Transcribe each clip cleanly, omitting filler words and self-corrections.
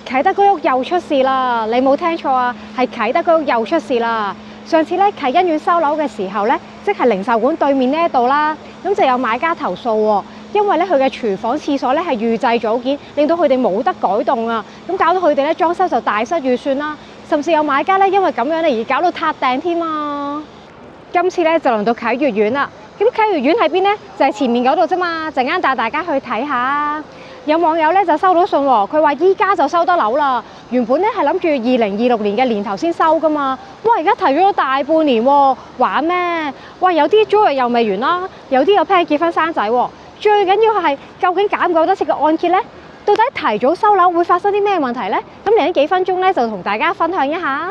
啟德居屋又出事啦！你冇聽錯啊，係啟德居屋又出事啦！上次咧啟欣苑收樓嘅時候咧，即係零售館對面呢一度啦，咁就有買家投訴喎，因為咧佢嘅廚房、廁所咧係預製組件，令到佢哋冇得改動啊，咁搞到佢哋咧裝修就大失預算啦，甚至有買家咧因為咁樣咧而搞到撻訂添啊！今次咧就輪到啟悅苑啦，咁啟悅苑喺邊呢？就係前面嗰度啫嘛，陣間帶大家去睇下。有網友咧就收到信喎，佢話依家就收得樓啦。原本咧係諗住2026年嘅年頭先收噶嘛，哇！而家提咗大半年喎，玩咩？哇！有啲租約又未完啦，有啲有 plan 結婚生仔喎。最緊要係究竟減唔減得切嘅按揭呢？到底提早收樓會發生啲咩問題呢？咁嚟緊幾分鐘咧就同大家分享一下。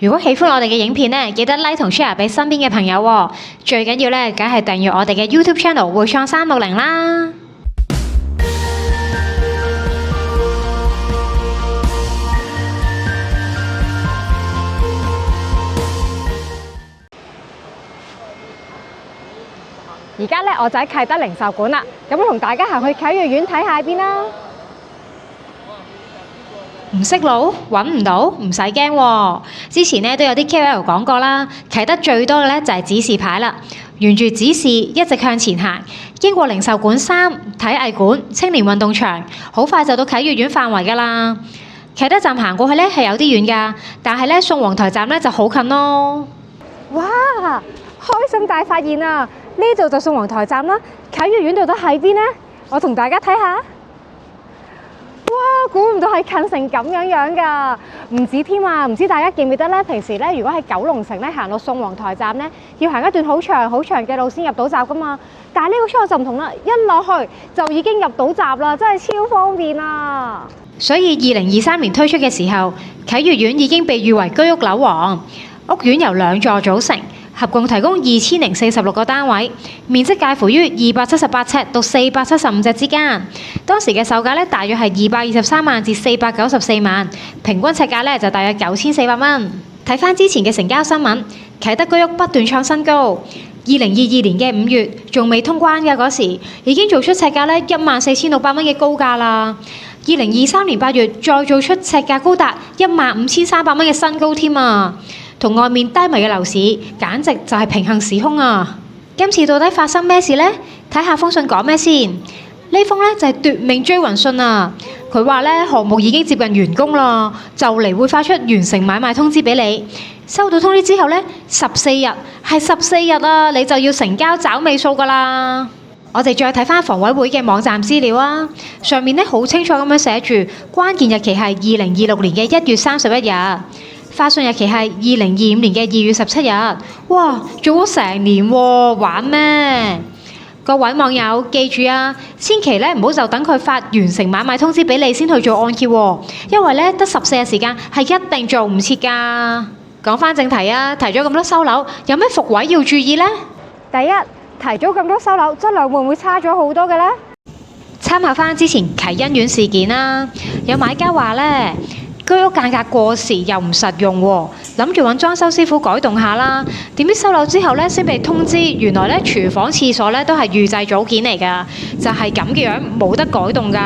如果喜歡我哋嘅影片咧，記得 like 同 share 俾身邊嘅朋友喎。最緊要咧，梗係訂閱我哋嘅 YouTube Channel 匯創360啦。而家咧我就喺啟德零售館啦，咁同大家行去啟悅苑睇下邊啦。唔識路揾唔到，唔使驚喎。之前咧都有啲 KOL 講過啦，啟德最多嘅咧就係指示牌啦。沿住指示一直向前行，經過零售館3、體藝館、青年運動場，好快就到啟悅苑範圍㗎啦。啟德站行過去咧係有啲遠㗎，但係咧宋皇臺站咧就好近咯。哇！開心大發現啊！呢度就宋皇臺站啦，啟悅苑到底喺邊呢？我同大家睇下。哇！估唔到係近成咁樣㗎，唔止添啊！唔知大家記唔記得咧？平時咧，如果喺九龍城咧行到宋皇臺站咧，要行一段好長嘅路先入到閘㗎嘛。但係呢個出口就唔同啦，一落去就已經入到閘啦，真係超方便啊！所以2023年推出嘅時候，啟悅苑已經被譽為居屋樓王。屋苑由2座組成，合共提供2046個單位，面積介乎於278尺到475尺之間。當時嘅售價咧，大約係223萬至494萬，平均尺價咧就大約9400蚊。睇翻之前嘅成交新聞，啟德居屋不斷創新高。2022年嘅5月仲未通關嘅嗰時，已經做出尺價咧14600蚊嘅高價啦。2023年8月再做出尺價高達15300蚊嘅新高添啊！同外面低迷嘅樓市，簡直就係平行時空啊！今次到底發生咩事呢？睇下封信講咩先。呢封呢就係奪命追魂信啊！佢話呢項目已經接近完工啦，就嚟會發出完成買賣通知俾你。收到通知之後呢，14日係14日啊，你就要成交找尾數噶啦。我哋再睇翻房委會嘅網站資料啊，上面呢好清楚咁樣寫住，關鍵日期係2026年嘅1月31日。發信日期係2025年嘅2月17日，哇，做咗成年喎，玩咩？各位網友記住啊，千祈咧唔好就等佢發完成買賣通知俾你先去做按揭喎，因為咧得14日時間係一定做唔切㗎。講翻正題啊，提咗咁多收樓，有咩伏位要注意呢？第一，提咗咁多收樓，質量會唔會差咗好多嘅呢？參考翻之前啟欣苑事件啦，有買家話咧，居屋間隔過時又唔實用喎，諗住揾裝修師傅改動下啦。點知收樓之後咧，先被通知原來咧廚房、廁所咧都係預製組件嚟㗎，就係咁嘅樣，冇得改動㗎，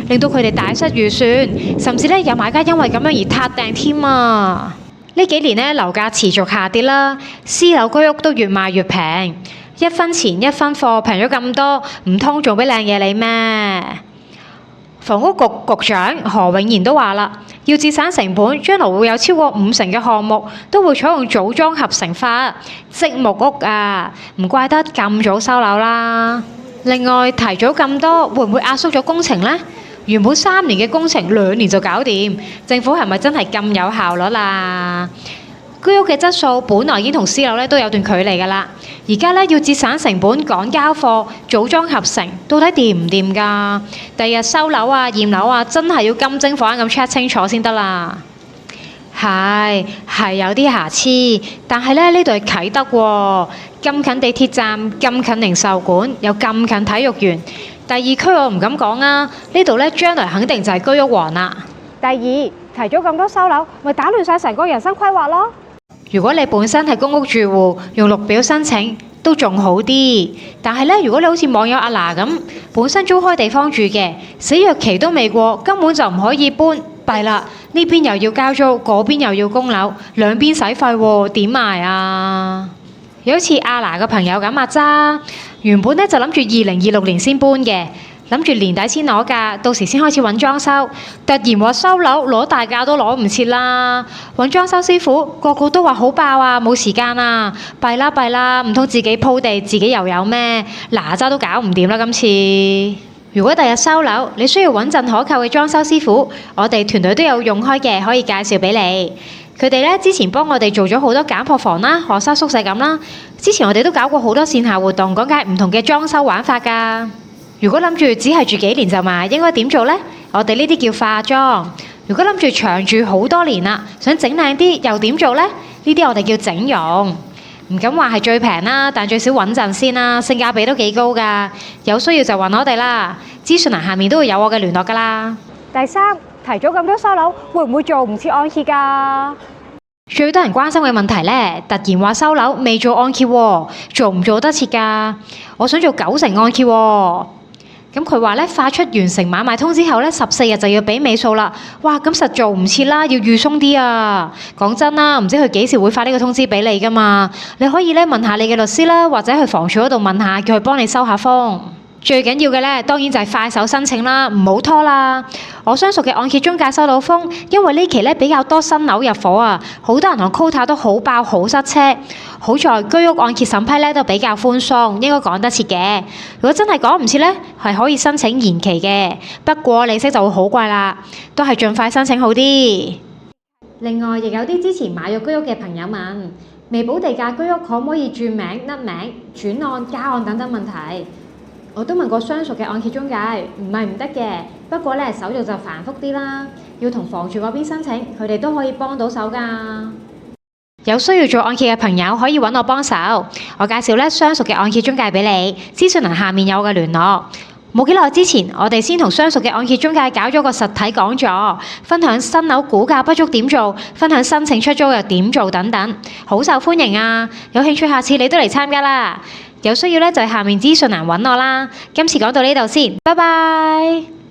令到佢哋大失預算，甚至咧有買家因為咁樣而撻訂添啊！呢幾年咧樓價持續下跌啦，私樓居屋都越賣越平，一分錢一分貨，平咗咁多，唔通做俾靚嘢你咩？房屋局局長何永賢都話啦，要節省成本，將來會有超過50%嘅項目都會採用組裝合成法，積木屋啊，唔怪得咁早收樓啦。另外提早咁多，會唔會壓縮咗工程呢？原本3年嘅工程2年就搞掂，政府係咪真係咁有效率啊？居屋嘅質素本來已經同私樓咧都有段距離㗎啦，而家咧要節省成本趕交貨，組裝合成，到底掂唔掂㗎？第日收樓啊、驗樓啊，真係要金睛火眼咁 check 清楚先得啦。係有啲瑕疵，但係咧呢度係啟德喎，咁近地鐵站，咁近零售館，又咁近體育園。第二區我唔敢講啊，呢度咧將來肯定就係居屋王啦。第二，提咗咁多收樓，咪打亂晒成個人生規劃咯。如果你本身係公屋住戶，用綠表申請都仲好啲。但係咧，如果你好似網友阿娜咁，本身租開地方住嘅，死約期都未過，根本就唔可以搬，弊啦，呢邊又要交租，嗰邊又要供樓，兩邊使費喎，點捱啊？有一次阿娜嘅朋友咁話咋，原本咧就諗住2026年先搬嘅，諗住年底先攞價，到時先開始揾裝修。突然話收樓攞大價都攞唔切啦，揾裝修師傅個個都話好爆啊，冇時間啊，弊啦弊啦，唔通自己鋪地自己又有咩？哪吒都搞唔掂啦今次。如果第日收樓，你需要穩陣可靠嘅裝修師傅，我哋團隊都有用開嘅，可以介紹俾你。佢哋咧之前幫我哋做咗好多簡樸房啦、學生宿舍咁啦。之前我哋都搞過好多線下活動，講解唔同嘅裝修玩法㗎。如果諗住只係住幾年就賣，應該點做呢？我哋呢啲叫化妝。如果諗住長住好多年啦，想整靚啲，又點做呢？呢啲我哋叫整容。唔敢話係最平啦，但最少穩陣先啦，性價比都幾高㗎。有需要就揾我哋啦，資訊欄下面都會有我嘅聯絡㗎啦。第三，提早咁多收樓，會唔會做唔切按揭㗎？最多人關心嘅問題呢，突然話收樓未做按揭喎，做唔做得切㗎？我想做90%按揭喎。咁佢話咧，發出完成買賣通知後咧，14日就要俾尾數啦。哇，咁實做唔切啦，要預鬆啲啊！講真啦，唔知佢幾時會發呢個通知俾你噶嘛？你可以咧問下你嘅律師啦，或者去房署嗰度問下，叫佢幫你收下風。最緊要嘅咧，當然就係快手申請啦，唔好拖啦。我相熟嘅按揭中介收到風，因為呢期咧比較多新樓入伙啊，好多人同 quota 都好爆，好塞車。好在居屋按揭審批咧都比較寬鬆，應該趕得切嘅。如果真係趕唔切咧，係可以申請延期嘅，不過利息就會好貴啦，都係盡快申請好啲。另外，亦有啲之前買咗居屋嘅朋友問，未補地價居屋可唔可以轉名、甩名、轉按、加按等等問題？我都問過相熟嘅按揭中介，唔係唔得嘅，不過咧手續就繁複啲啦，要同房署嗰邊申請，佢哋都可以幫到手㗎。有需要做按揭嘅朋友可以揾我幫手，我介紹咧相熟嘅按揭中介俾你，資訊欄下面有我嘅聯絡。冇幾耐之前，我哋先同相熟嘅按揭中介搞咗個實體講座，分享新樓估價不足點做，分享申請出租又點做等等，好受歡迎啊！有興趣下次你都嚟參加啦。有需要咧就喺下面資訊欄揾我啦。今次講到呢度先，拜拜。